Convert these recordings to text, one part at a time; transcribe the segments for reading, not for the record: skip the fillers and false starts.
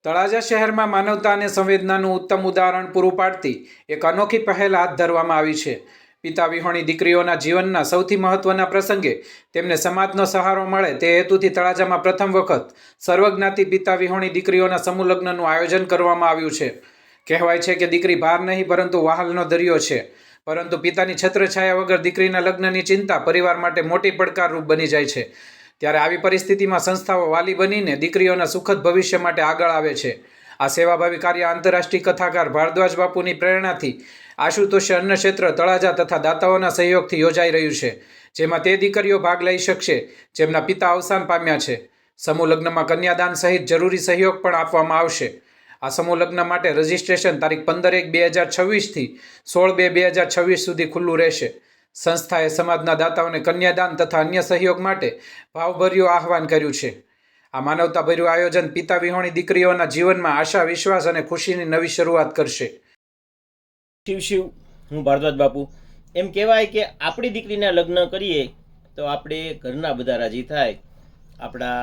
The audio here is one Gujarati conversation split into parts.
તળાજા શહેરમાં માનવતા અને સંવેદનાનું ઉત્તમ ઉદાહરણ પૂરું પાડતી એક અનોખી પહેલ હાથ ધરવામાં આવી છે. પિતા વિહોણી દીકરીઓના જીવનના સૌથી મહત્વના પ્રસંગે તેમને સમાજનો સહારો મળે તે હેતુથી તળાજામાં પ્રથમ વખત સર્વજ્ઞાતિ પિતા વિહોણી દીકરીઓના સમૂહ લગ્નનું આયોજન કરવામાં આવ્યું છે. કહેવાય છે કે દીકરી ભાર નહીં પરંતુ વહાલનો દરિયો છે, પરંતુ પિતાની છત્રછાયા વગર દીકરીના લગ્નની ચિંતા પરિવાર માટે મોટી પડકારરૂપ બની જાય છે. ત્યારે આવી પરિસ્થિતિમાં સંસ્થાઓ વાલી બનીને દીકરીઓના સુખદ ભવિષ્ય માટે આગળ આવે છે. આ સેવાભાવી કાર્ય આંતરરાષ્ટ્રીય કથાકાર ભારદ્વાજ બાપુની પ્રેરણાથી આશુતોષ અન્ન ક્ષેત્ર તળાજા તથા દાતાઓના સહયોગથી યોજાઈ રહ્યું છે, જેમાં તે દીકરીઓ ભાગ લઈ શકશે જેમના પિતા અવસાન પામ્યા છે. સમૂહ લગ્નમાં કન્યાદાન સહિત જરૂરી સહયોગ પણ આપવામાં આવશે. આ સમૂહ લગ્ન માટે રજીસ્ટ્રેશન તારીખ 15/1/2026 થી 16/2/2026 સુધી ખુલ્લું રહેશે. સંસ્થાએ સમાજના દાતાઓને કન્યાદાન તથા અન્ય સહયોગ માટે ભાવભર્યું આહવાન કર્યું છે. આ માનવતાભર્યું આયોજન પિતા વિહોણી દીકરીઓના જીવનમાં આશા, વિશ્વાસ અને ખુશીની નવી શરૂઆત કરશે. શિવ હું ભારદ્વાજ બાપુ. એમ કહેવાય કે આપણી દીકરીના લગ્ન કરીએ તો આપણે ઘરના બધા રાજી થાય, આપણા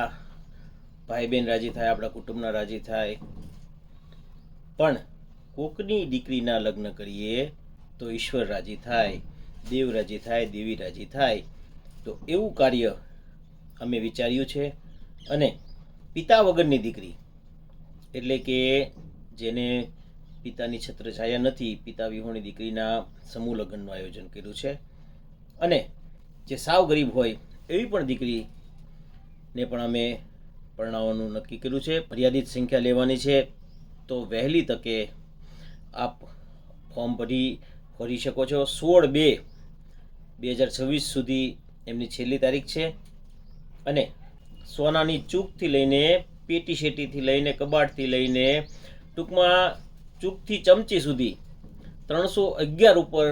ભાઈ બહેન રાજી થાય, આપણા કુટુંબના રાજી થાય. પણ કોકની દીકરીના લગ્ન કરીએ તો ઈશ્વર રાજી થાય, દેવ રાજી થાય, દેવી રાજી થાય. તો એવું કાર્ય અમે વિચાર્યું છે. અને પિતા વગરની દીકરી એટલે કે જેને પિતાની છત્રછાયા નથી, પિતા વિહોણી દીકરીના સમૂહ લગ્નનું આયોજન કર્યું છે. અને જે સાવ ગરીબ હોય એવી પણ દીકરીને પણ અમે પરણાવવાનું નક્કી કર્યું છે. મર્યાદિત સંખ્યા લેવાની છે, તો વહેલી તકે આપ ફોર્મ ભરી શકો છો. 16/2/2026 સુધી એમની છેલ્લી તારીખ છે. અને સોનાની ચૂકથી લઈને પેટી શેટીથી લઈને કબાટથી લઈને ટૂંકમાં ચૂકથી ચમચી સુધી 311 ઉપર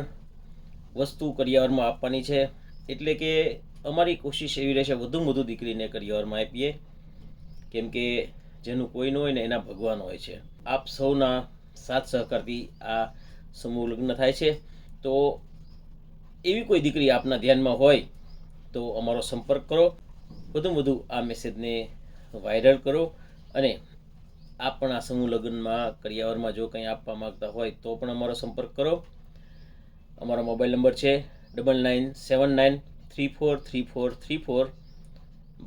વસ્તુ કરિયાવરમાં આપવાની છે. એટલે કે અમારી કોશિશ એવી રહેશે વધુમાં વધુ દીકરીને કરિયાવરમાં આપીએ, કેમ કે જેનું કોઈ ન હોય ને એના ભગવાન હોય છે. આપ સૌના સાથ સહકારથી આ સમૂહ લગ્ન થાય છે. તો એવી કોઈ દીકરી આપના ધ્યાનમાં હોય તો અમારો સંપર્ક કરો, વધુમાં વધુ આ મેસેજને વાયરલ કરો. અને આપ પણ આ સમૂહ લગ્નમાં કરિયાવરમાં જો કંઈ આપવા માગતા હોય તો પણ અમારો સંપર્ક કરો. અમારો મોબાઈલ નંબર છે 9979343434.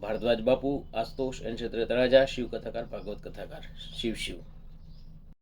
ભારદ્વાજ બાપુ, આશુતોષ અન્ન ક્ષેત્ર તળાજા, શિવ કથાકાર, ભાગવત કથાકાર. શિવ.